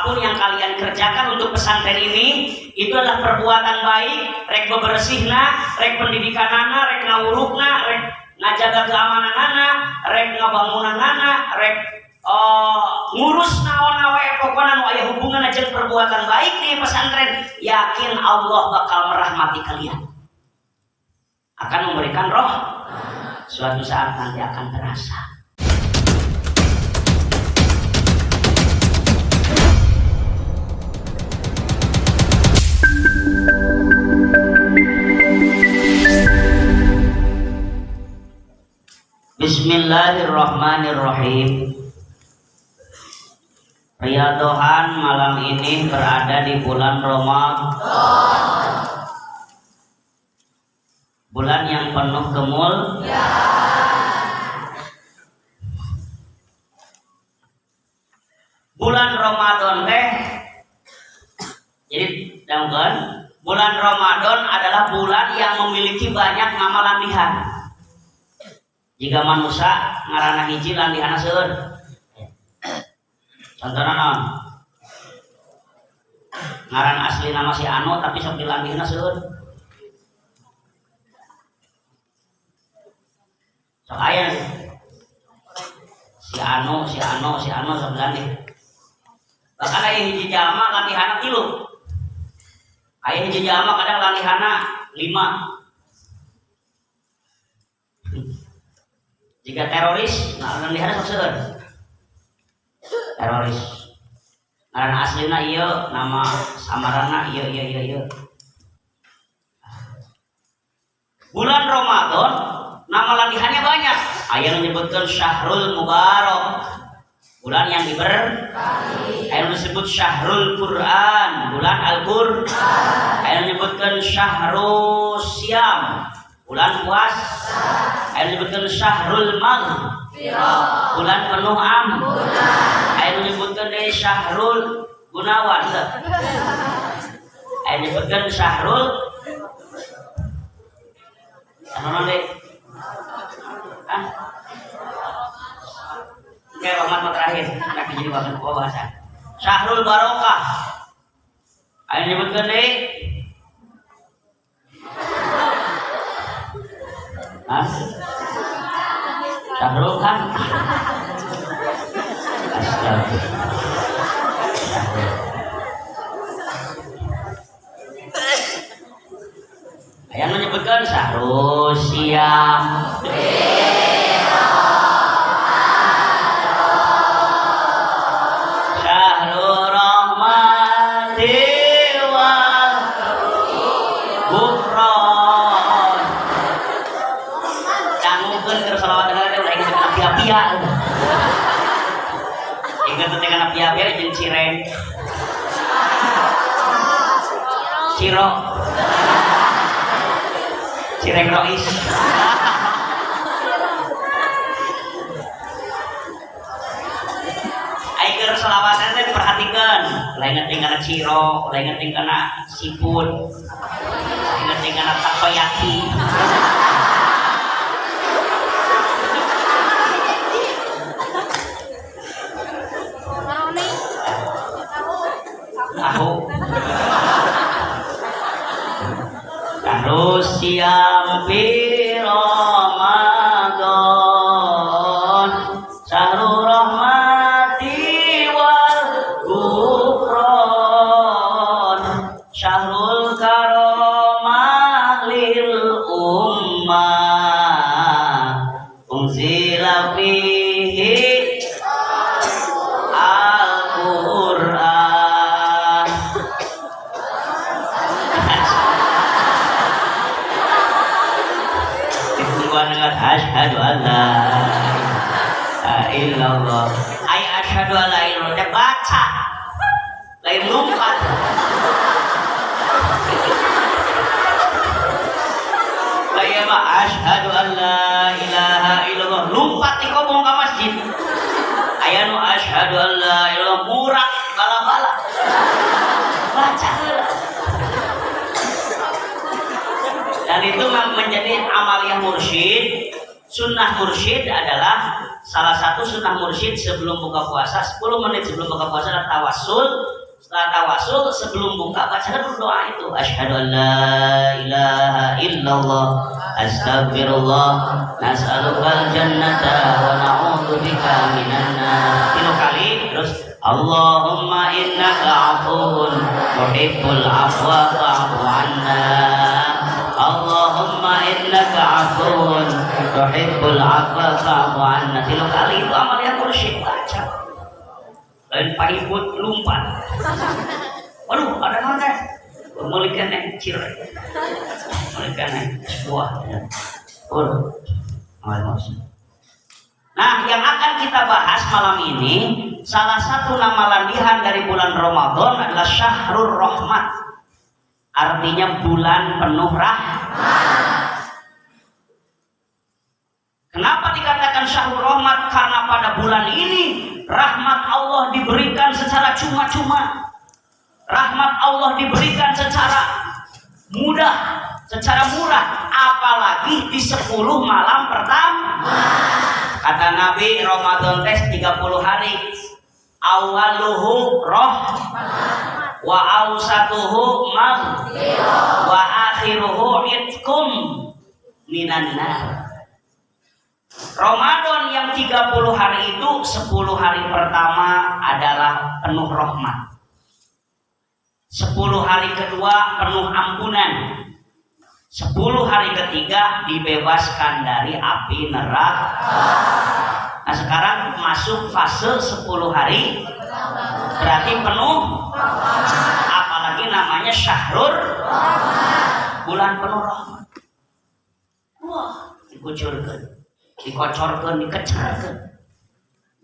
apapun yang kalian kerjakan untuk pesantren ini itu adalah perbuatan baik, rek bebersihna, rek pendidikanana, rek ngawurukna, rek ngajaga keamananana, rek ngabangunanana, rek ngurus naon-nawe pokoknya nu aya hubungan jeung perbuatan baik di pesantren. Yakin Allah bakal merahmati kalian, akan memberikan roh, suatu saat nanti akan terasa. Bismillahirrahmanirrahim. Riyadhohan malam ini berada di bulan Ramadan, bulan yang penuh kemuliaan. Bulan Ramadan teh, jadi dangukeun, bulan Ramadan adalah bulan yang memiliki banyak nama landihan. Jika manusia ngaranna hiji landihanna seueur. Contohna naon? Ngaran asli nama si Anu tapi sok dilandihna seueur. Sok aya si Anu sok dilandih. Bahkan aya hiji jalma landihanna 3. Aya hiji jalma kadang landihanna 5. Jika teroris, landihanna sok seueur. Teroris. Ngaran aslina ieu, nama samaranna ieu. Bulan Ramadan nama landihannya banyak. Aya nu nyebutkeun Syahrul Mubarak, bulan yang diberkahi. Aya nu disebut Syahrul Quran, bulan Al-Qur'an. Aya nu nyebutkeun Syahrul Syam, bulan puasa. Aya disebutkan Syahrul Maghfirah, bulan penuh ampunan. Aya disebutkan dari Syahrul Gunawan. Aya disebutkan Syahrul anu deh. Kayak Ramadan terakhir, kaki jadi bahasa. Syahrul Barokah. Aya disebutkan dari Syahrul kan yang menyebutkan Syahrul Syam, Syahrul Rahmati wal Ghufran. Dangukeun keur shalawat teh ulah ingat apia-apia. Ingat teh kana apia-apia jeung cireng. Ciro. Cireng Rois. Ai keur shalawatan teh diperhatikeun, ulah ingat kana ciro, ulah ingat kana siput, ingat kana takoyaki. Terus siang Ramadan, Syahrul Rahmati wal Ghufran, Syahrul Karamah lil ummah, unzila fihi asyhadu an la ilaha illallah. Ai asyhadu an la ilaha illallah baca lain lompat. Lain mah asyhadu an la ilaha illallah lompat di kobong ka masjid. Aya nu asyhadu an la ilaha illallah murak bala-bala. Baca heula. Dan itu menjadi amaliyah mursyid. Sunnah mursyid adalah salah satu sunnah mursyid sebelum buka puasa. 10 menit sebelum buka puasa adalah tawassul setelah tawasul sebelum buka baca dulu doa itu, asyhadu an la ilaha illallah astagfirullah nas'alukal jannata wa na'udzubika minan nar. 3 kali. Terus Allahumma innaka afuwun tuhibbul afwa fa'fu anna. Allahumma innaka afuwun tuhibbul afwa fa'fu anna. 3 kali itu amal yang mursyid baca. Lain pahibut lumpat. Waduh, ada mana? Memulihkan yang kecil. Memulihkan yang sebuah. Waduh. Nah, yang akan kita bahas malam ini, salah satu nama latihan dari bulan Ramadan adalah Syahrul Rahmat. Artinya bulan penuh rahmat. Kenapa dikatakan Syahrul Rahmat? Karena pada bulan ini rahmat Allah diberikan secara cuma-cuma. Rahmat Allah diberikan secara mudah, secara murah. Apalagi di 10 malam pertama. Kata Nabi, Ramadan tes 30 hari. Awaluhu rahmat, wa awsatuhu maghfirah, wa akhiruhu itkum minan nar. Ramadan yang 30 hari itu 10 hari pertama adalah penuh rahmat. 10 hari kedua penuh ampunan. 10 hari ketiga dibebaskan dari api neraka. Nah, sekarang masuk fase 10 hari berarti penuh. Apalagi namanya Syahrul bulan penuh rahmat. Wah, dikucurkan, dikocorkan, dikecerkan,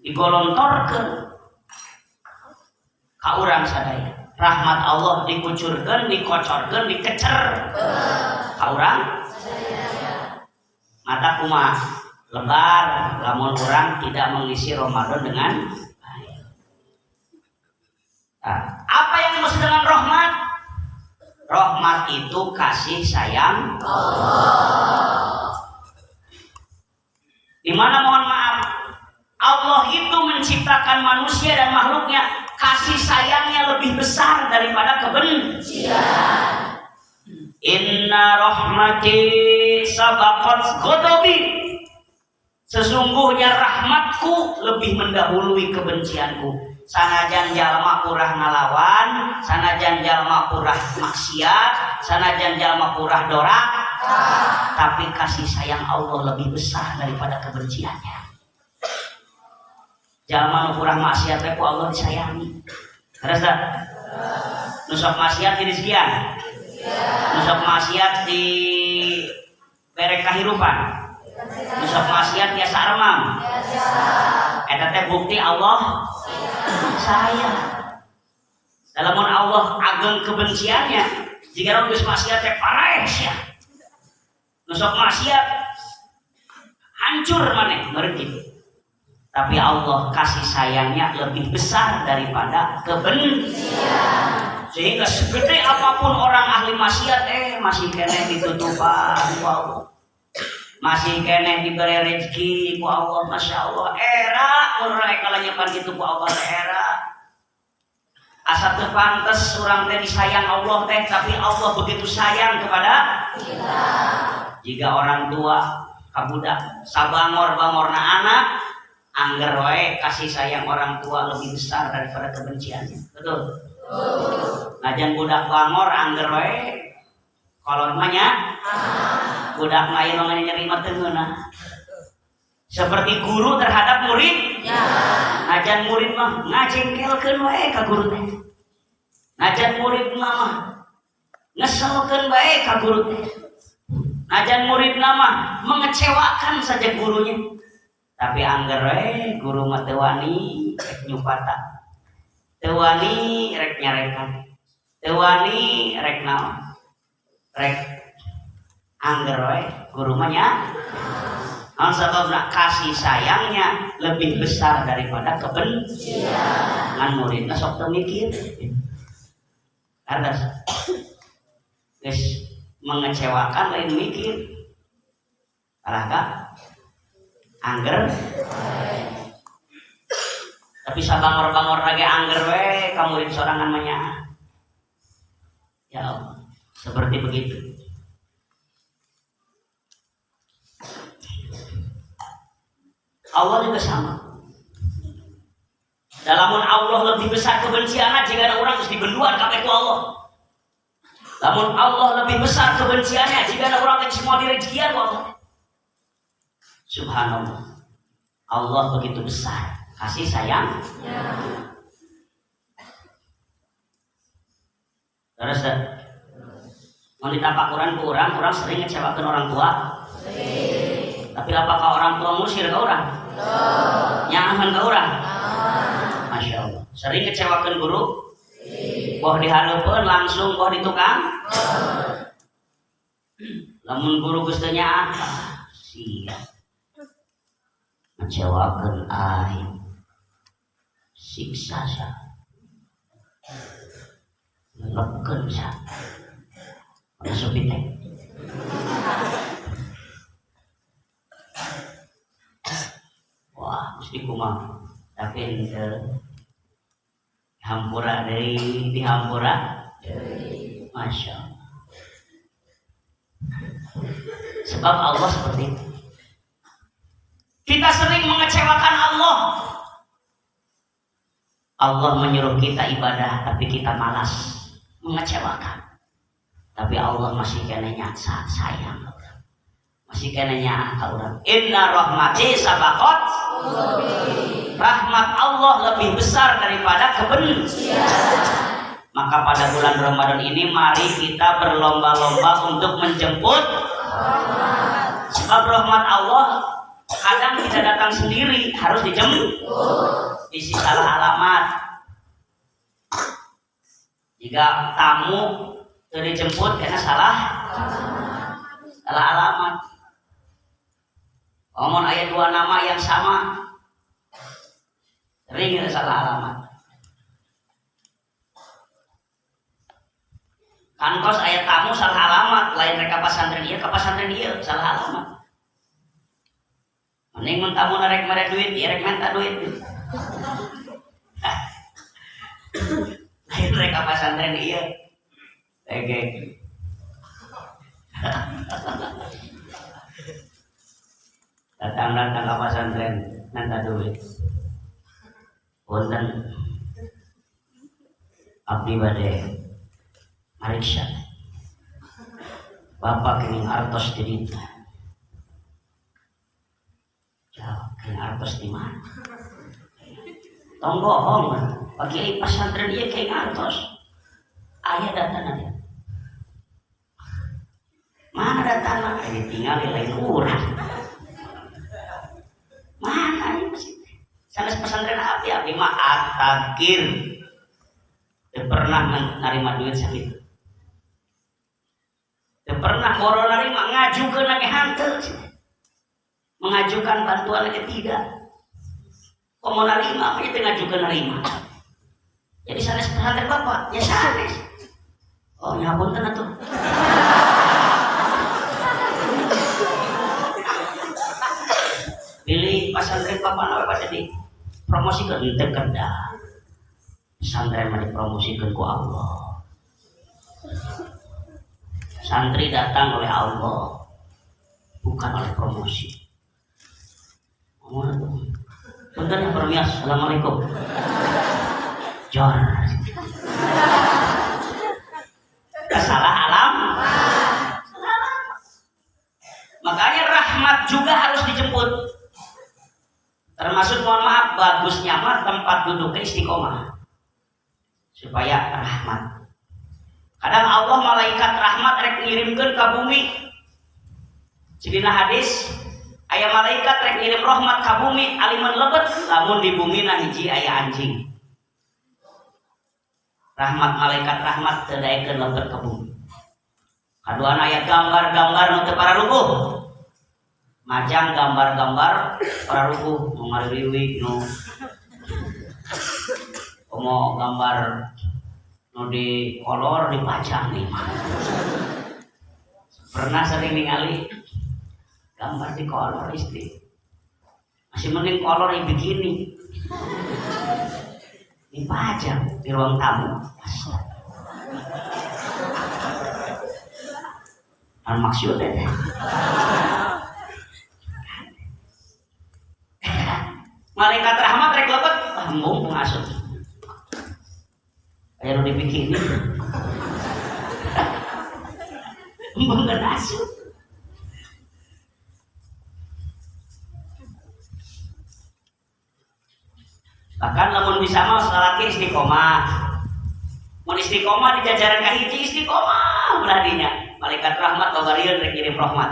digolontorkan. Ka urang sadaya rahmat Allah dikucurkan, dikocorkan, dikecer. Ka urang mata kumaha lebar lamun urang tidak mengisi Ramadan dengan baik. Nah, apa yang dimaksud dengan rahmat? Rahmat itu kasih sayang Allah. Dimana mohon maaf, Allah itu menciptakan manusia dan makhluknya, kasih sayangnya lebih besar daripada kebencian. Inna rahmati sabaqat ghadabi. Sesungguhnya rahmatku lebih mendahului kebencianku. Sanajan jalma urah ngalawan, sanajan jalma urah maksiat, sanajan jalma urah dorak, tapi kasih sayang Allah lebih besar daripada kebenciannya. Jalma urah maksiat teh ku Allah disayangi. Rasa nusok maksiat di sekian. Nusok maksiat di berek kahirupan. Nusok maksiat biasa armam. Eta teh bukti Allah sayang. Dalam Allah ageng kebenciannya. Jika orang geus maksiat teh pares ya. Nusok maksiat hancur maneh meureun kitu. Tapi Allah kasih sayangnya lebih besar daripada kebencian. Sehingga segede apapun orang ahli maksiat masih keneh ditutupan ku Allah. Masih keneh diberi rezeki ku Allah, Masya Allah. Era urang kalau nyepan gitu ku Allah era. Asa teu pantes urang teh disayang Allah teh, tapi Allah begitu sayang kepada kita. Jika orang tua kabudak sabangor-bangorna anak, angger wae kasih sayang orang tua lebih besar daripada kebenciannya. Betul? Ngajan budak bangor angger wae kolot mah nya budak mah aya nu nyerima teu ngeunah. Seperti guru terhadap murid. Ngajan murid mah ngajengkelkeun wae ka guru teh. Ngajan murid mah ngeselkeun bae ka guru teh. Ngajan murid mah mengecewakan saja gurunya. Tapi angger wae guru mah teu wani rek nyupata. Teu wani rek nyarekan. Teu wani rek naon? Rek angger wae guru mah nya. Sebabna kasih sayangnya lebih besar daripada kebencian. Ngan muridna sok teu mikir. Karena geus mengecewakan lain mikir. Salah kah? Angger Tapi sabangor-bangor lagi angger we kamu sorangan manya. Ya Allah, seperti begitu. Allah juga sama. Dalamun Allah lebih besar kebenciannya jika ada orang harus dibenduan kabeh ku Allah. Namun Allah lebih besar kebenciannya jika ada orang yang semua direjian Allah. Subhanallah. Allah begitu besar kasih sayang. Terus mau ditapak Quran ke orang sering ngecewakan orang tua. Tapi apakah orang tua musir ke orang? Nyaman ke orang? Masya Allah. Sering ngecewakan guru? Boh diharapkan langsung boh ditukang? Lamun guru gustanya apa? Siap. Ngecewakan aing. Siksa sa. Lekan sa. Masuk pitek. Wah, mesti kumang. Tapi hampura dari dihampura. Masya Allah. Sebab Allah seperti itu. Kita sering mengecewakan Allah. Allah menyuruh kita ibadah, tapi kita malas, mengecewakan. Tapi Allah masih kenanya sayang. Masih kenanya orang. Inna rahmati sabaqat. Rahmat Allah lebih besar daripada kebencian. Maka pada bulan Ramadan ini mari kita berlomba-lomba untuk menjemput rahmat. Sebab rahmat Allah kadang tidak datang sendiri, harus dijemput. Isi salah alamat. Jika tamu dijemput karena salah alamat. Omong ayat dua nama yang sama, sering salah alamat. Kantos ayat tamu salah alamat, lain mereka pasantren dia, ke pasantren dia salah alamat. Mending mun tamu narek merek duit, dia rek minta duit. Lain mereka pasantren dia. Oke. Datang ke pasantren minta duit. Punten abdi bade mariksa. Bapak kenging artos dirita. Jawab kenging artos di mana? Tong bohong, bagi pasantren dia kenging artos. Ayah datang aja. Mana datang? Ini tinggal di lain urang. Mana ini masih? Sanes pesantren abdi mah atakir. Tidak pernah menerima duit sakit. Tidak pernah boro nerima ngajukeun lagi hanteu. Mengajukan bantuan lagi tidak. Kok mau nerima? Apa itu ngajukeun nerima? Jadi sanes pesantren Bapak, ya sanes. Oh, nyapunten atuh. Pilih pesantren Bapak nawe pada di promosikan teu kedah. Pesantren mah dipromosikan ku Allah. Santri datang oleh Allah, bukan oleh promosi. Bentar ya permias. Assalamualaikum. Jor. Salah alam. Makanya rahmat juga harus dijemput. Termasuk mohon maaf bagusnya mah tempat duduknya istiqomah supaya rahmat. Kadang Allah malaikat rahmat rek ngirimkeun ka bumi. Cidina hadis aya malaikat rek ngirim rahmat ka bumi aliman lebet lamun di bumi na hiji aya anjing. Rahmat malaikat rahmat teu daekeun lebet ka bumi. Kaduana aya gambar-gambar nu teu pararuguh. Majang gambar-gambar para rukuh ngariwiwi nu mau gambar nu di kolor dipajang nih. Pernah sering ningali gambar di kolor istri masih mending kolor yang begini dipajang di ruang tamu. Al maksudnya malaikat rahmat rek lepet embung pengasuh kayak nu dipikirin embung gak asuh. Bahkan lamun bisa mau salaki istiqomah, mun istiqomah di jajaran kahiji istiqomah beladinya malaikat rahmat babarian rek ngirim rahmat.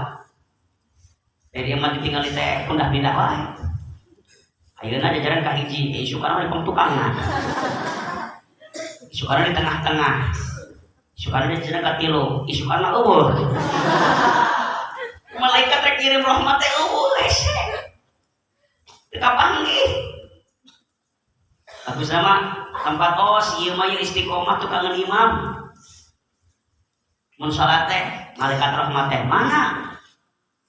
Jadi emang ditinggal teh pundah pindah wae. Ayeuna jajaran kahiji, isukan di pengtukangan. Isukan di tengah-tengah. Isukan di jajaran katilu, isukan eueuh. Malaikat rek ngirim rahmat teh eueuh hese. Kita panggil. Aku sama tempat ieu mah istiqomah tukangan imam. Mun salat teh malaikat rahmat teh mana?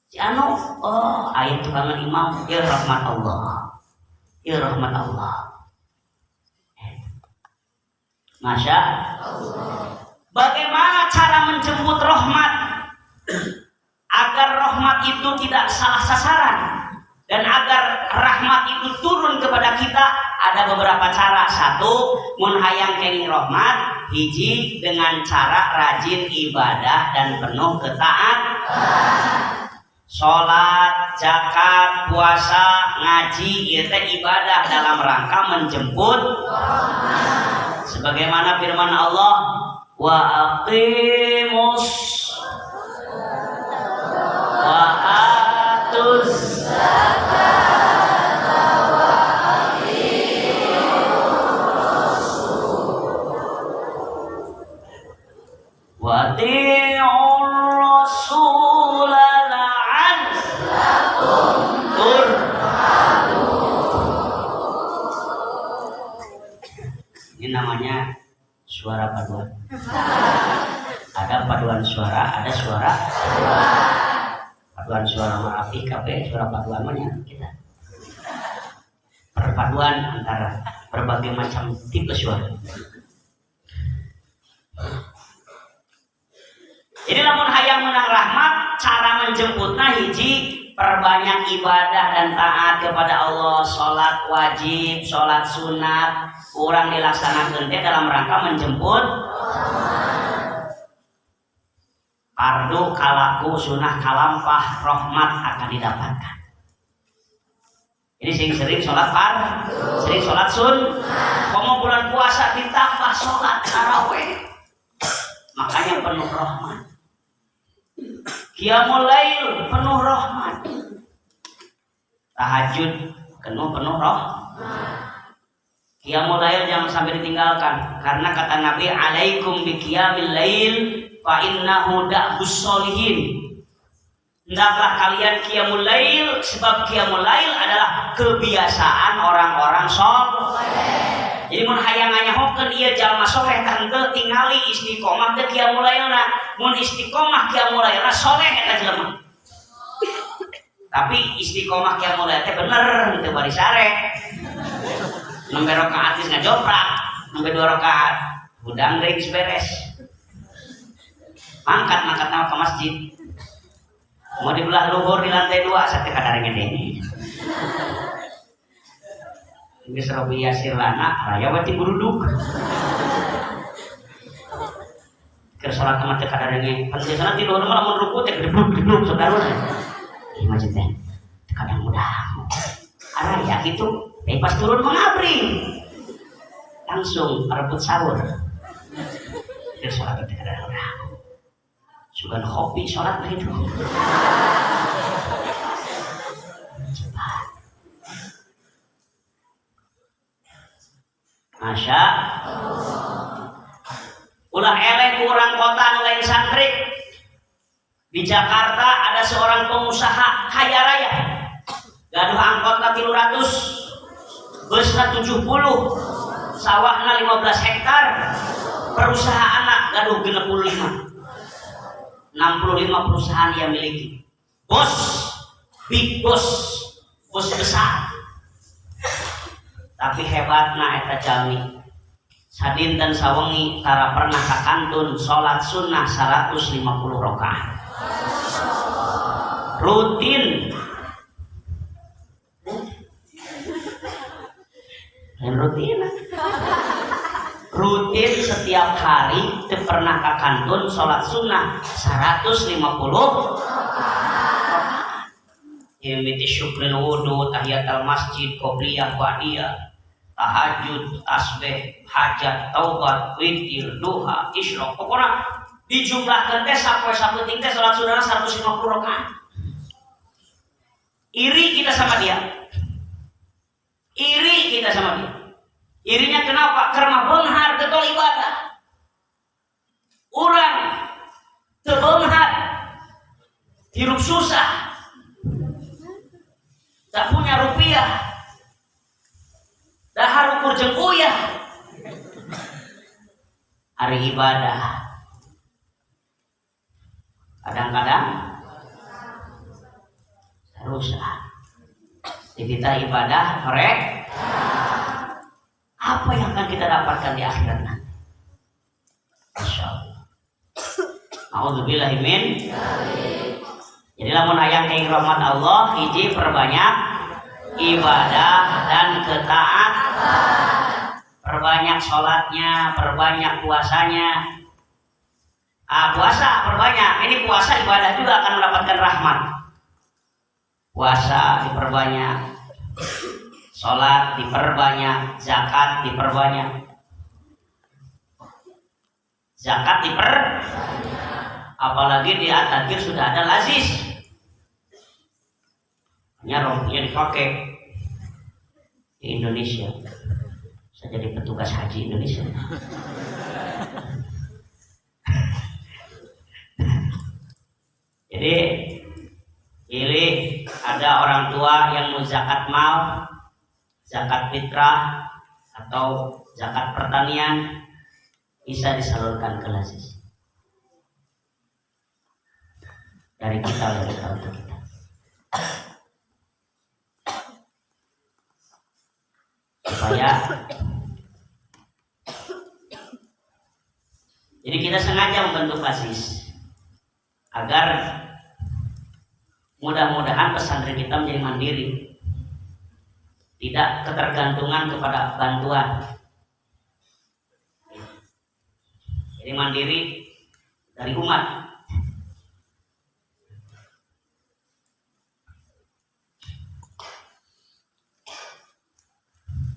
Si anu, oh ayat tukangan imam, ya rahmat Allah. Ya rahmat Allah. Masya Allah. Bagaimana cara menjemput rahmat agar rahmat itu tidak salah sasaran dan agar rahmat itu turun kepada kita? Ada beberapa cara. Satu, mun hayang kenging rahmat, hiji dengan cara rajin ibadah dan penuh ketaatan. Sholat, zakat, puasa, ngaji, itu ibadah dalam rangka menjemput rahmat. Sebagaimana firman Allah, wa aqimus wa atuz wa ati'ur rasul la'allakum turhamun. Ini namanya suara paduan. Ada paduan suara, ada suara paduan suara ma'afi kape suara paduan mana kita. Perpaduan antara berbagai macam tipe suara. Jadi namun hayang menang rahmat, cara menjemputnya hiji perbanyak ibadah dan taat kepada Allah, sholat wajib, sholat sunat, kurang dilaksanakan dalam rangka menjemput fardu kalaku sunah kalampah rahmat akan didapatkan. Jadi sering sholat fardu, sering sholat sun, mau bulan puasa ditambah sholat tarawih, makanya penuh rahmat. Qiyamul lail penuh rahmat. Tahajud penuh rahmat. Qiyamul lail jangan sampai ditinggalkan, karena kata Nabi alaikum bi qiyamil lail fa innahu da'bus sholihin. Hendaklah kalian qiyamul lail, sebab qiyamul lail adalah kebiasaan orang-orang saleh. Jadi mun hayang nganyahokeun ieu jalma saleh tah henteu tingali istiqomah teh qiyamul lailna. Mun istiqomah qiyamul lailna saleh eta jelema. Tapi istiqomah qiyamul lail teh bener henteu bari sare. Nembe rakaat geus ngajoprak, nembe 2 rakaat udang deui geus beres. Mangkat nama ke masjid. Mau dibelah luhur di lantai 2 sate kadarenge deui. Geus Robi Yasir lana raya wati buruduk. Keur salat mah teh kadarenge pan biasana ti luhur mah lamun ruku teh gedebuk saudara. Ieu masjid teh kadang mudah. Araya kitu, teh pas turun mengabring. Langsung rebut sahur. Keur salat teh kadang mudah. Sugan kopi sholat begitu. Masya ulah elek kurang kota lain santri. Di Jakarta ada seorang pengusaha kaya raya, gaduh angkotna 300, busna 70, sawahna 15 hektar, perusahaanna gaduh 65 perusahaan yang miliki. Bos, big boss, bos besar. Tapi hebatna eta jalmi sadinten sawengi tara pernah kakantun salat sunnah 150 rakaat. Rutin. Rutin setiap hari teu pernah kakantun salat sunnah 150 Imiti syukril wudu, tahiyatul masjid, qobliyah, ba'diyah, tahajud, tasbih, hajat, taubat, witir, duha, isyraq. Pokoknya dijumlahkeun teh sapoe-sapoe teh salat sunnah 150 rakaat. Iri kita sama dia. Iri kita sama dia. Irinya kenapa? Karena beunghar getol ibadah. Urang teu beunghar, hirup susah. Tak punya rupiah, dahar ukur jeung uyah. Hari ibadah kadang-kadang rusak. Kita ibadah mereka. Apa yang akan kita dapatkan di akhirat nanti? Insyaallah. A'udzubillahi min. Jadi lamun hayang keing rahmat Allah, hiji perbanyak ibadah dan ketaatan. Perbanyak sholatnya, perbanyak puasanya. Puasa perbanyak. Ini puasa ibadah juga akan mendapatkan rahmat. Puasa diperbanyak, sholat diperbanyak, zakat diperbanyak. Zakat apalagi di at-tadbir sudah ada lazis. Rupiah dipakai di Indonesia. Saya jadi petugas haji Indonesia. Jadi ini ada orang tua yang mau zakat mal, zakat fitrah atau zakat pertanian bisa disalurkan ke lazis. Dari kita untuk kita. Supaya jadi kita sengaja membentuk basis agar mudah-mudahan pesantren kita menjadi mandiri, tidak ketergantungan kepada bantuan. Jadi mandiri dari umat.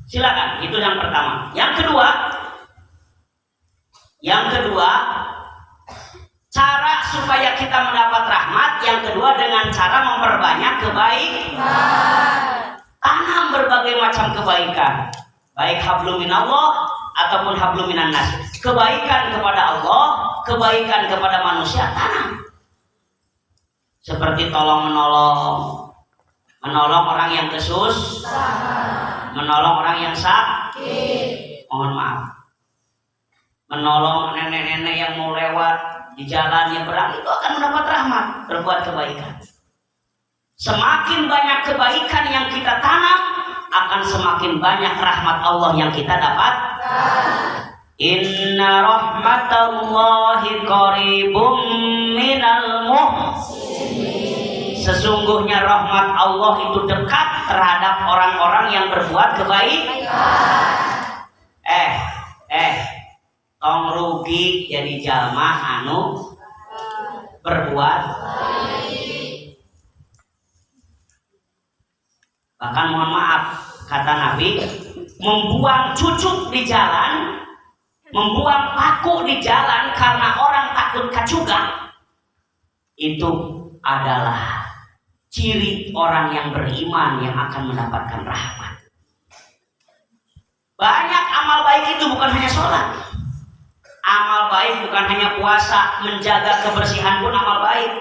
Silakan, itu yang pertama. Yang kedua, cara supaya kita mendapat rahmat. Yang kedua dengan cara memperbanyak kebaikan. Tanam berbagai macam kebaikan, baik hablum minallah ataupun hablum minan nas. Kebaikan kepada Allah, kebaikan kepada manusia, tanam. Seperti tolong menolong orang yang kesusahan, menolong orang yang sakit, mohon maaf, menolong nenek-nenek yang mau lewat di jalan yang berat, itu akan mendapat rahmat. Berbuat kebaikan. Semakin banyak kebaikan yang kita tanam, akan semakin banyak rahmat Allah yang kita dapat. Inna rahmatallahi qaribum minal muhsinin. Sesungguhnya rahmat Allah itu dekat terhadap orang-orang yang berbuat kebaikan. Tong rugi jadi jalma anu berbuat baik. Bahkan mohon maaf, kata Nabi, membuang cucuk di jalan, membuang paku di jalan karena orang takut kacuga, itu adalah ciri orang yang beriman yang akan mendapatkan rahmat. Banyak amal baik itu bukan hanya sholat. Amal baik bukan hanya puasa, menjaga kebersihan pun amal baik.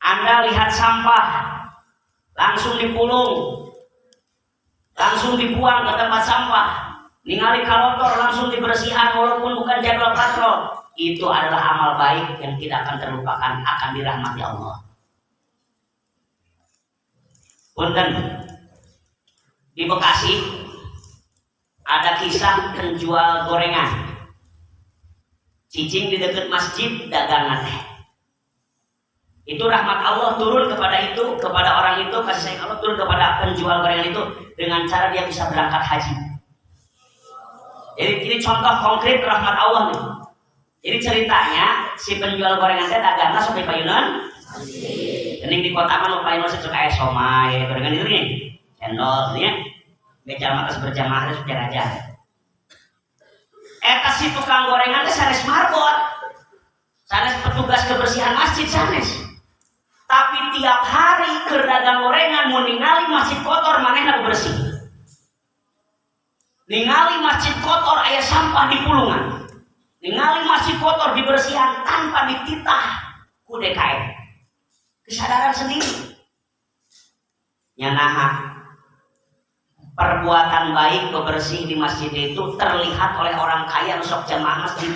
Anda lihat sampah, langsung dipulung, langsung dibuang ke tempat sampah. Ningali kalotor, langsung dibersihkan walaupun bukan jadwal patrol. Itu adalah amal baik yang tidak akan terlupakan, akan dirahmati Allah. Punten, Di Bekasi ada kisah penjual gorengan. Cicing di dekat masjid dagangan. Itu rahmat Allah turun kepada orang itu, kasih sayang Allah turun kepada penjual gorengan itu dengan cara dia bisa berangkat haji. Jadi ini contoh konkret rahmat Allah nih. Jadi ceritanya si penjual gorengan teh dagangan sampai payunan. Ini di kota kan lupain masih suka somai, gorengan itu nih. Cendol ini ya, becal matas berjamaah itu biar aja. Eta si tukang gorengan itu sanes marbot, sanes petugas kebersihan masjid sanes. Tapi tiap hari kerdagang gorengan mau ningali masjid kotor manehna bersih. Ningali masjid kotor aya sampah di pulungan. Ningali masjid kotor dibersihan tanpa dititah ku DKM. Kesadaran sendiri. Nyanaha perbuatan baik bebersih di masjid itu terlihat oleh orang kaya nusok jamaah masjid.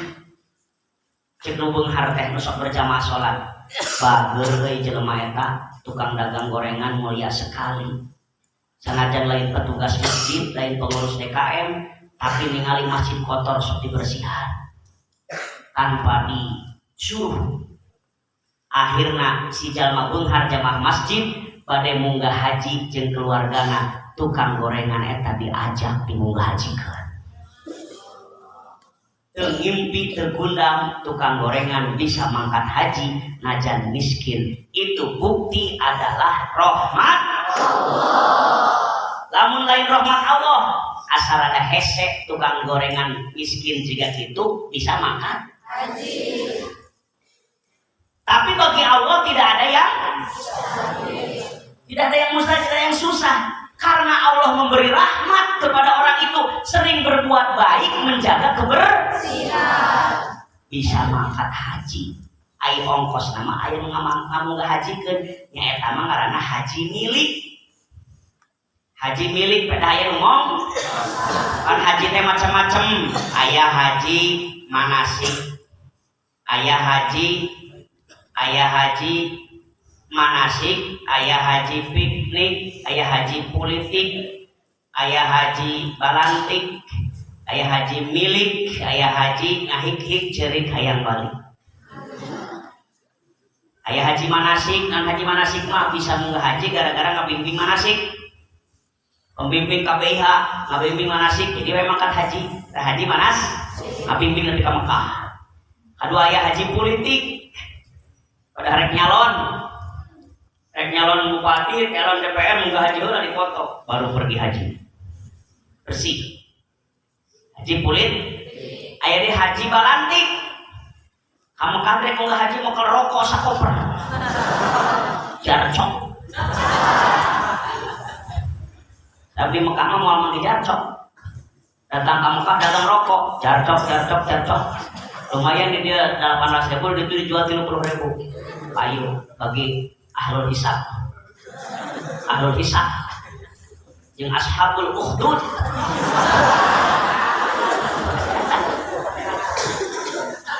Cek lubung harteh nusok berjamaah sholat. Bager euy jelema eta tukang dagang gorengan mulia sekali. Sanajan lain petugas masjid, lain pengurus DKM, tapi ningali masjid kotor sok dibersihan tanpa disuruh. Akhirna si jalma beunghar jamaah masjid bade munggah haji jeung keluargana. Tukang gorengan eta diajak dimunggah hajikeun. Teu ngimpi teu gundam tukang gorengan bisa mangkat haji najan miskin. Itu bukti adalah rahmat Allah. Lamun lain rahmat Allah, asal ada hese tukang gorengan miskin juga gitu bisa mangkat haji. Tapi bagi Allah tidak ada yang mustahil, tidak ada yang susah. Karena Allah memberi rahmat kepada orang itu sering berbuat baik, menjaga kebersihan, bisa mangkat haji. Ai ongkos nama aya ngamunggah hajikeun nya eta mah ngaranna haji milik. Haji milik pada aya ngomong. Kan haji teh macam-macam. Aya haji manasik. Aya haji manasik, aya haji piknik, aya haji politik, aya haji balantik, aya haji milik, aya haji ngahik-hik cerik hayang balik. Aya haji manasik, dan haji manasik mah bisa munggah haji gara-gara ngabimbing manasik. Pembimbing KPIH ngabimbing manasik, jadi memang kan haji. Haji manas, ngabimbing nanti ke Mekah. Kedua aya haji politik, pada hari nyalon bupati, nyalon DPR munggah haji udah dipoto, baru pergi haji bersih. Haji pulit, aya di haji balantik. Kamu kadrek munggah haji mau ke rokok sakoper, jarcok. Tapi Mekah mah mau mandi jarcok. Datang ke Mekah dagang rokok, jarcok. Lumayan di dia 18.000, itu dijual 30.000. Ayo bagi ahlul hisab jeung ashabul ukhdud.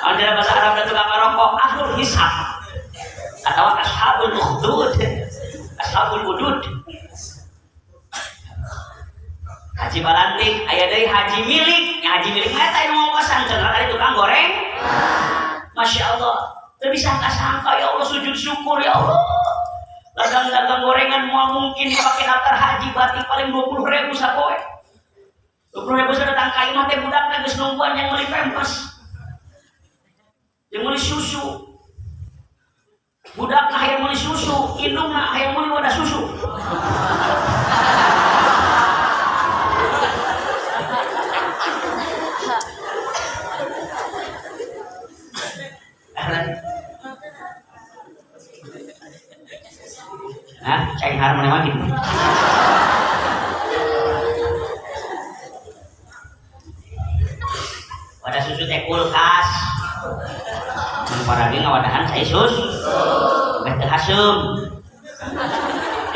Ada bahasa Arab dan tukang rokok ahlul hisab atau ashabul ukhdud, ashabul udud. Haji balantik aya deui haji milik. Haji milik eta anu ngongkosan cenah ari tukang goreng. Masya Allah, teu disangka-sangka ya Allah, sujud syukur ya Allah. Dagang-dagang gorengan mau mungkin dipakai daftar haji batik paling 20.000 sapoe. 20.000 sudah datang ka imah teh budakna geus nungguan yang meuli pempes. Yang meuli susu. Budakna hayang meuli susu, indungna hayang meuli wadah susu. Nah, cai har mana lagi? Wadah susu teh kulkas. Para dia ngawadahan saya sus. Beh teu hasem.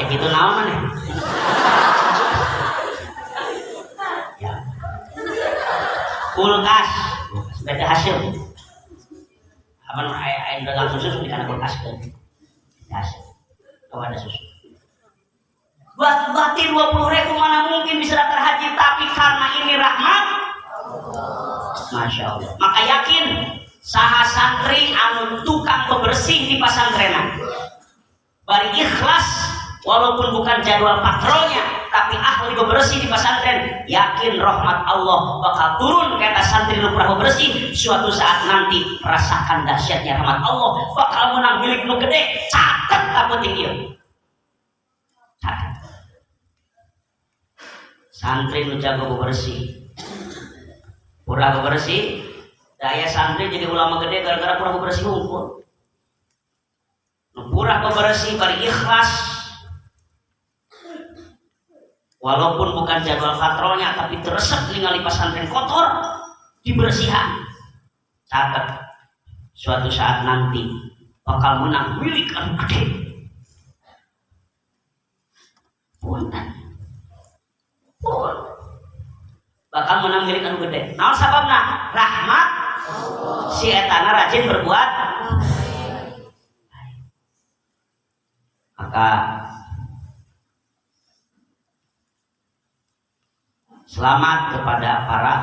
Kitu naon maneh? Ya. Kulkas, beh teu hasem. Aman aya dagang susu di kana kulkas keun. Ya. Ada susu. Bati 20.000 mana mungkin bisa daftar haji, tapi karena ini rahmat, Masya Allah. Maka yakin saha santri anu tukang bebersih di pesantren, bari ikhlas walaupun bukan jadwal patrolnya, tapi ahli bebersih di pesantren, yakin rahmat Allah bakal turun ke atas santri nu pernah bebersih. Suatu saat nanti rasakan dahsyatnya rahmat Allah, bakal menang milik nu gede. Catet tak penting ieu. Catet. Santri nu jago bebersih, pura bebersih, daya santri jadi ulama gede gara-gara pura bebersih hukum. Pura bebersih bari ikhlas, walaupun bukan jadwal patrolnya, tapi teresep ningali pesantren kotor, dibersihan. Catat, suatu saat nanti bakal menang milik anu gede. Punten. Bakal menang milik anu gede. Naon sababna? Rahmat si etana rajin berbuat. Maka selamat kepada para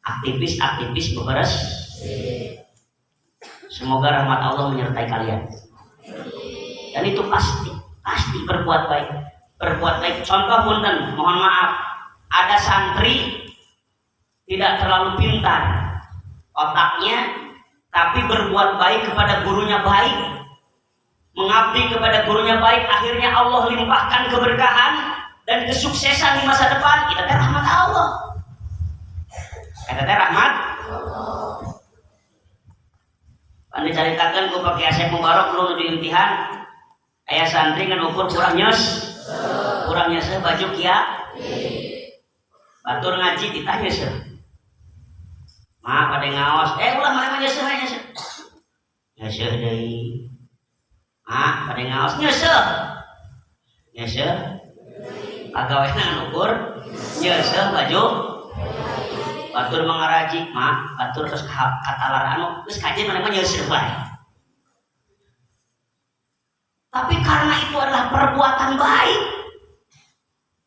aktivis-aktivis bebersih. Semoga rahmat Allah menyertai kalian. Dan itu pasti berbuat baik. Berbuat baik. Contoh punten, mohon maaf, ada santri tidak terlalu pintar otaknya, tapi berbuat baik kepada gurunya baik, mengabdi kepada gurunya baik, akhirnya Allah limpahkan keberkahan dan kesuksesan di masa depan. Itu rahmat Allah. Itu rahmat. Anda ceritakan ku pakai Asep Mubarok lu di imtihan, ayah santri kan ukur kurang nyes baju kia, batur ngaji ditanya sih, pada ngawas, ulah mana nyes deh, pada ngawas nyes, pegawainya ukur nyes baju. Batur mengaraji, batur terus kata larang, terus kajian mana nyesir baik. Tapi karena itu adalah perbuatan baik,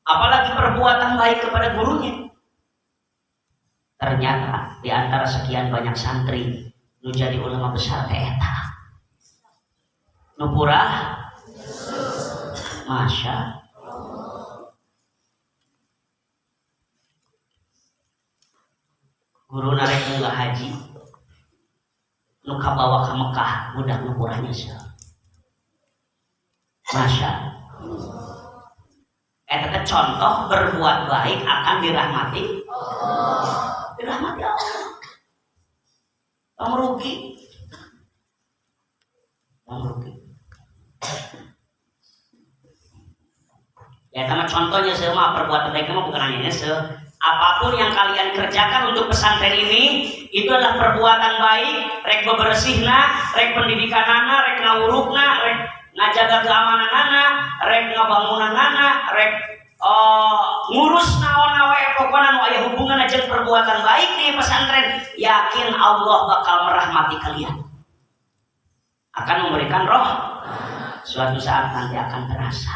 apalagi perbuatan baik kepada gurunya, ternyata di antara sekian banyak santri nu jadi ulama besar eta, nu purah, masya. Guru narek munggah haji nu kabawa ke Mekah budak nu purahnya sih. Masya. Eta contoh berbuat baik akan dirahmati. Dirahmati Allah. Kamu rugi. Ya sama contohnya semua perbuatan baik kamu bukan hanya apapun yang kalian kerjakan untuk pesantren ini, itu adalah perbuatan baik. Rek bebersihna, rek pendidikanana, rek ngawurukna, rek ngajaga keamananana, rek ngabangunanana, rek ngurus naon-naon pokoknya nu aya hubungan aja perbuatan baik di pesantren. Yakin Allah bakal merahmati kalian, akan memberikan roh. Suatu saat nanti akan terasa.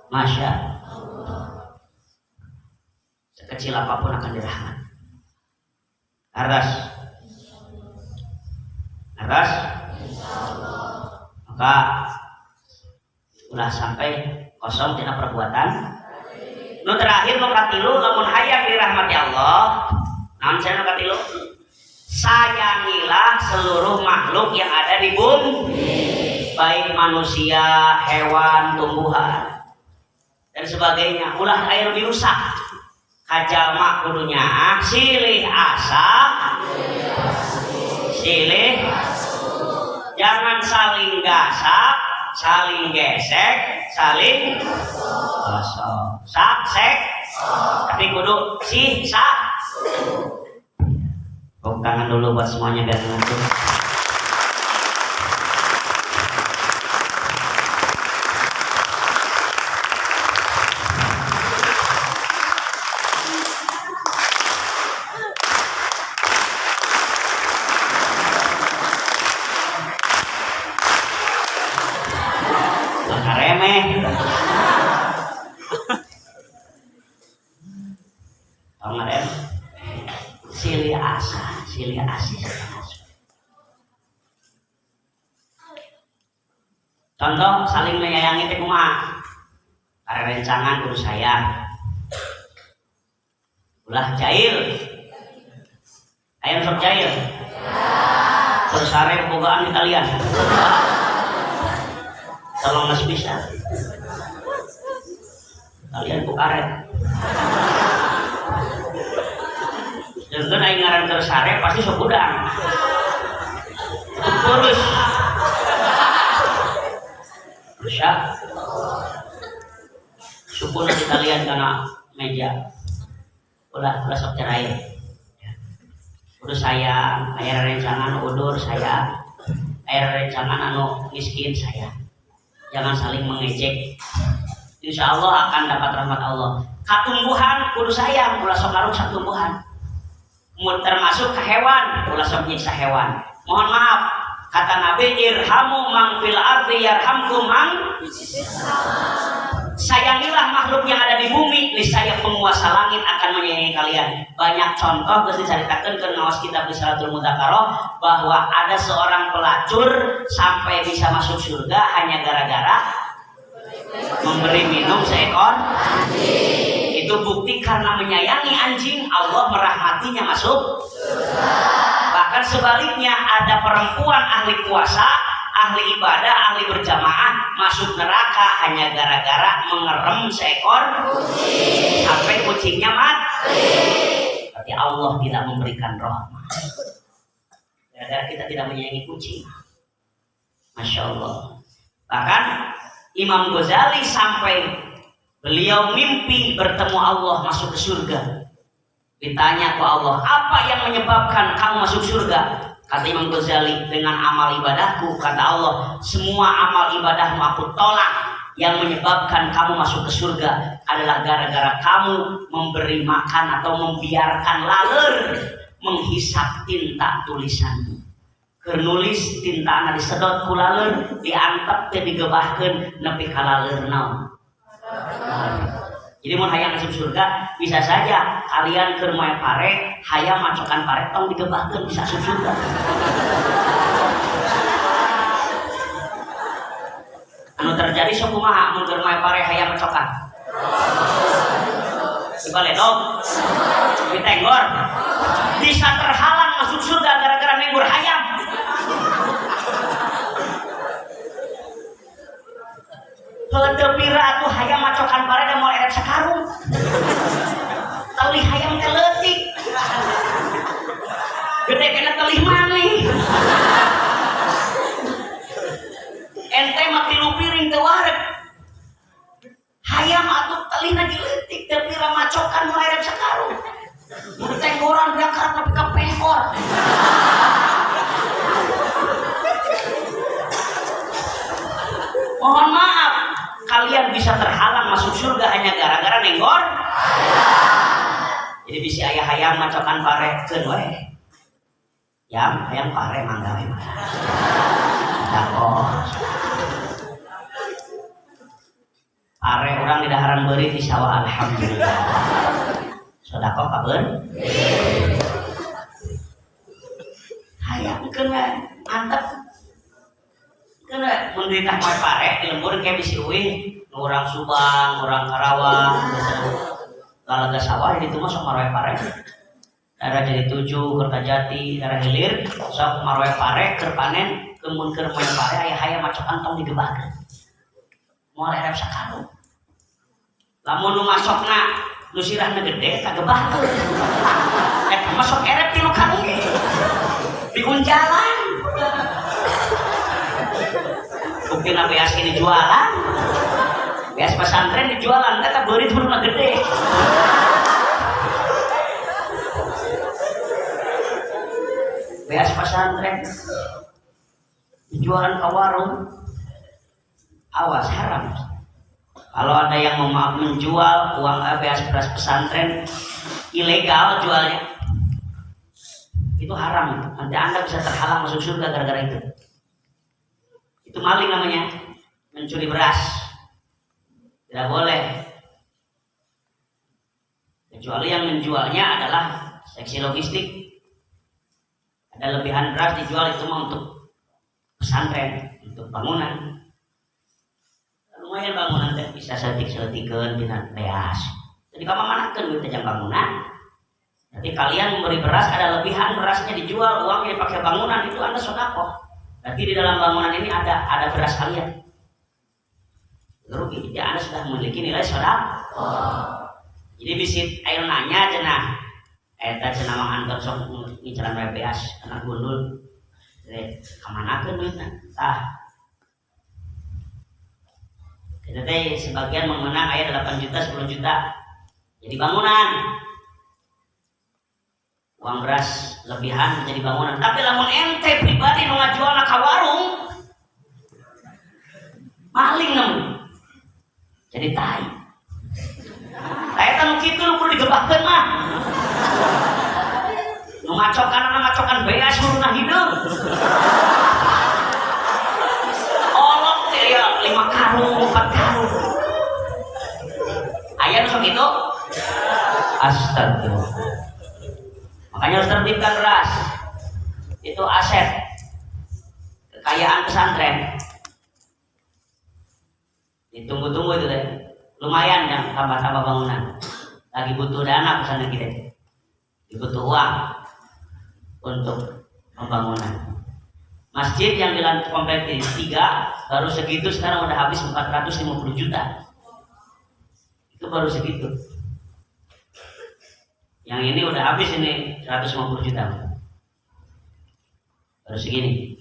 Masya sekecil apapun akan dirahmati. Aras maka ulah sampai kosong tina perbuatan. Nu terakhir nu katilu, lamun hayang dirahmati Allah, naon cenah nu katilu? Sayangilah seluruh makhluk yang ada di bumi, baik manusia, hewan, tumbuhan dan sebagainya. Ulah air dirusak, kajalma kudunya silih asa, silih, jangan saling gasak, saling gesek, saling gosok, sek, tapi kudu sak. Tepuk tangan dulu buat semuanya biar ngantuk. Pangaren silih asa, silih asis. Contoh saling menyayangi teh kumaha? Karencangan kudu sayang. Ulah jail. Ayam sok jail. Bersare bogaan di kalian. Tolong masih bisa. Kalian ku karet. Dengan aing ngaran bersare pasti sok udang. Terus. Bisa. Syukur di kalian karena meja. Ulah sok cerai. Udah sayang, air rencangan udur saya, air rencangan anu miskin saya. Jangan saling mengejek. Insya Allah akan dapat rahmat Allah. Katumbuhan kudu sayang, ulah sok karung satumbuhan. Termasuk ke hewan, ulah sok nyiksa hewan. Mohon maaf, kata Nabi, irhamu man fil ardi yarhamkum man. Sayangilah makhluk yang ada di bumi, niscaya penguasa langit akan menyayangi kalian. Banyak contoh geus dicaritakeun ke ngawas kitab Risalatul Mudzakarah bahwa ada seorang pelacur sampai bisa masuk surga hanya gara-gara memberi minum seekor anjing. Itu bukti karena menyayangi anjing Allah merahmatinya masuk surga. Bahkan sebaliknya ada perempuan ahli puasa, ahli ibadah, ahli berjamaah masuk neraka hanya gara-gara mengerem seekor kucing sampai kucingnya mati. Berarti Allah tidak memberikan rahmat. Gara-gara kita tidak menyayangi kucing. Masya Allah. Bahkan Imam Ghazali sampai beliau mimpi bertemu Allah masuk ke surga. Ditanya ke Allah, apa yang menyebabkan kamu masuk surga? Kata Imam Ghazali, dengan amal ibadahku. Kata Allah, semua amal ibadahmu aku tolak. Yang menyebabkan kamu masuk ke surga adalah gara-gara kamu memberi makan atau membiarkan laler menghisap tinta tulisanmu. Kernulis tinta na disedot ku laler, diantep teh digebahkeun nepi ka laler naon. Jadi mun hayang masuk surga bisa saja kalian keur moe pare, hayang macokan pare tong digebahkeun bisa masuk surga. Anu terjadi sok kumaha mun keur moe pare hayang macokan? Dibaledog, ditenggor, bisa terhalang masuk surga gara-gara nenggor hayam. Kedepira tuh hayam macokan pare dan mau erek sekarung. Telih hayam teh leutik. Gede kena telih maneh. Ente mah tilu piring teu wareg. Hayam atuh telihna dileutik depira macokan mau erek sekarung. Mun tenggoran biakar tapi ka pehor. Mohon maaf, kalian bisa terhalang masuk surga hanya gara-gara nenggor. Jadi bisa ayah hayam macokan pare keun we. Yam hayam pare mangga we. Dakos. Pare urang di daharan beuri di sawah alhamdulillah. Sedekah kabeun. Hayam keun we, mantep. Kena menderita moe pare di lembur kayak bisi eueuh, orang Subang, orang Karawang, Galaga sawah itu mah sok maroe pare. Daerah jadi 7 keur Kajati, daerah hilir sok maroe pare keur panen, kemun keur moe pare aya hayam macokan tong digebahkeun. Moal erep sakarung. Lamun nu masokna nu sirahna gede kagebahkeun. Eta masok erep tilu karung ge. Diunjalan. Bukti na beas ini jualan, beas pesantren dijualan, kata beri turunnya gede. Beas pesantren dijualan ke warung, awas haram. Kalau ada yang menjual uang beas pesantren ilegal jualnya, itu haram. Nanti Anda bisa terhalang masuk surga gara-gara itu. Itu maling namanya, mencuri beras. Tidak boleh. kecuali yang menjualnya adalah seksi logistik. Ada lebihan beras dijual itu mah untuk pesantren, untuk bangunan. Lumayan bangunan teh bisa setik-setikeun dina beas. Jadi kamu manakeun duit jang bangunan. Jadi kalian memberi beras, ada lebihan berasnya dijual, uangnya dipakai bangunan, itu Anda sedekah. Berarti di dalam bangunan ini ada beras kalian. Rugi, jadi Anda sudah memiliki nilai sedekah. Jadi bisit ayo nanya cenah. Eta cenah mah antar sok ngicaran bae beas anak gundul. Kamanakeun duitna? Tah. Kita teh sebagian memenang aya 8 juta, 10 juta. Jadi bangunan. Uang beras lebihan jadi bangunan. Tapi lamun ente pribadi nu ngajualna ka warung maling namun. Jadi tai. Eta nu kitu nu kudu digebahkeun mah. Nu macokan beas huruna hideung. Olok teh ya 5 karung, 4 karung. Aya nu sok kitu? Astagfirullah. Makanya harus terbitkan beras. Itu aset kekayaan pesantren. Ditunggu-tunggu itu deh. Lumayan yang tambah-tambah bangunan. Lagi butuh dana pesantren kita. Butuh uang untuk pembangunan. Masjid yang di lantai komplek 3 baru segitu, sekarang udah habis 450 juta. Itu baru segitu. Yang ini udah habis ini 150 juta. Baru segini.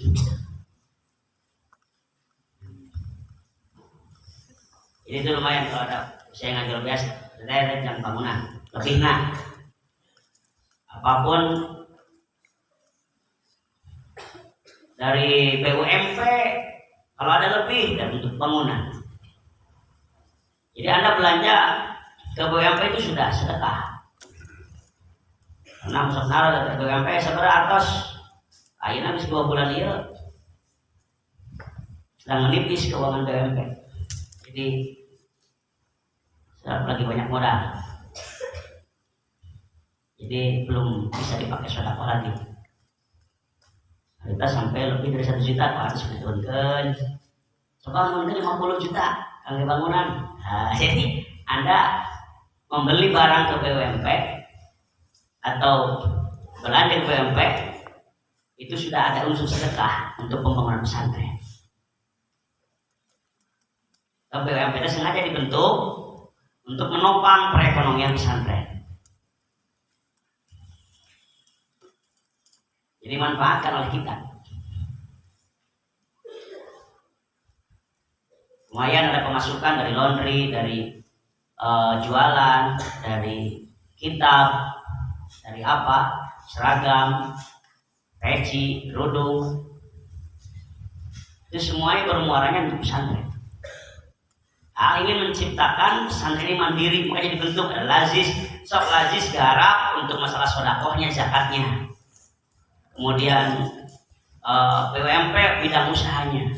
Ini tuh lumayan kalau ada saya ngajar biasa, saya jam bangunan. Lebih nah, apapun dari BUMP kalau ada lebih dan untuk bangunan. Jadi Anda belanja ke BUMP itu sudah sedekah. Karena masuk naruh ke BUMP sebenarnya atas ayeuna habis 2 bulan ieu sedang menipis keuangan BUMP. Jadi lagi banyak modal. Jadi belum bisa dipakai sedekah lagi. Kita sampai lebih dari 1 juta Pak harus diturunkan. Coba mungkin 50 juta kangge bangunan. Nah, jadi Anda membeli barang ke BUMP atau belanja ke BUMP itu sudah ada unsur sedekah untuk pembangunan pesantren. BUMP itu sengaja dibentuk untuk menopang perekonomian pesantren. Jadi manfaatkan oleh kita. Lumayan ada pemasukan dari laundry, dari jualan, dari kitab, dari apa, seragam, peci, kerudung. Itu semuanya bermuaranya untuk pesantren. Ingin menciptakan pesantren ini mandiri, makanya dibentuk ada lazis, sok lazis garap untuk masalah sodakohnya, zakatnya. Kemudian BUMP bidang usahanya,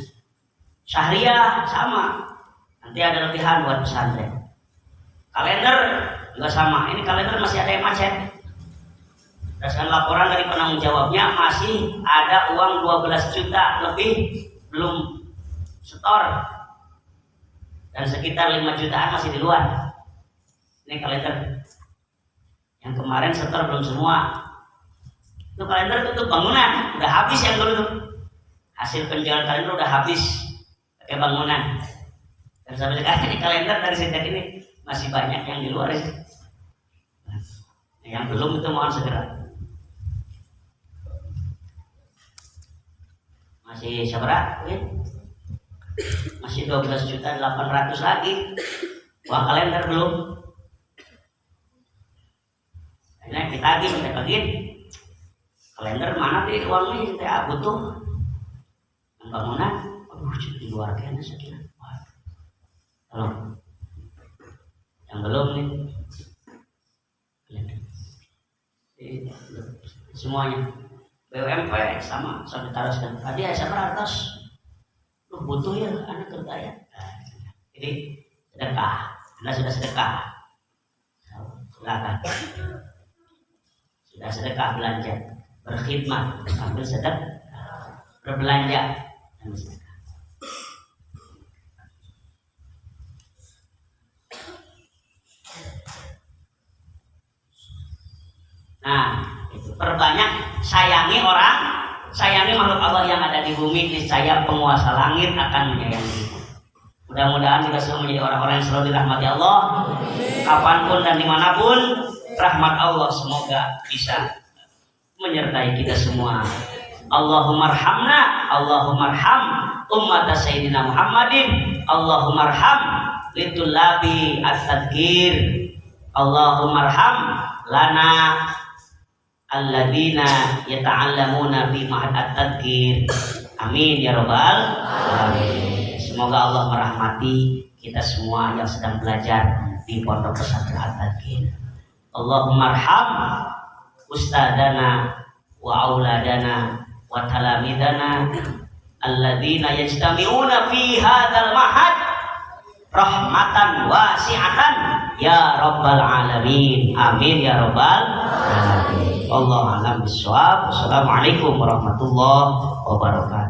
syahriah sama, nanti ada lebihan buat pesantren. Kalender juga sama, ini kalender masih ada yang macet. Berdasarkan laporan dari penanggung jawabnya masih ada uang 12 juta lebih belum setor. Dan sekitar 5 jutaan masih di luar. Ini kalender. Yang kemarin setor belum semua. Itu kalender itu untuk bangunan, udah habis yang dulu tuh. Hasil penjualan kalender udah habis pakai bangunan. Dan sampai sekarang ini kalender dari sejak ini masih banyak yang di luar itu. Nah, yang belum itu mohon segera. Masih seberapa? Masih 12.800.000 lagi. Uang kalender belum. Nah, kita lagi kalender mana sih uangnya kita butuh. Bangunan, di luar kayaknya sekian. Halo. Yang belum nih. Semuanya. BUMP sama ditaruhkan. Tadi saya atas lu butuh ya anak kerja ya. Jadi sedekah. Anda sudah sedekah. Silakan. Sudah sedekah belanja, berkhidmat, ambil sedekah, berbelanja, dan sedekah. Nah, itu perbanyak sayangi orang, sayangi makhluk Allah yang ada di bumi. Niscaya penguasa langit akan menyayangi. Mudah-mudahan kita semua menjadi orang-orang yang selalu dirahmati Allah. Kapanpun dan dimanapun, rahmat Allah semoga bisa menyertai kita semua. Allahumma arhamna, Allahumma arham ummata Sayyidina Muhammadin, Allahumma arham litulabi as-sadqir, Allahumma arham lana alladzina yata'allamuna fi ma'had at-tadhkir. Amin ya rabbal alamin. Semoga Allah merahmati kita semua yang sedang belajar di Pondok Pesantren At-Tadhkir. Allahumma arham ustadana wa auladana wa talamidana alladzina yajtami'una fi hadzal ma'had rahmatan wasi'atan ya rabbal alamin. Amin ya rabbal alamin. Allah alam bisawab. Wassalamualaikum warahmatullahi wabarakatuh.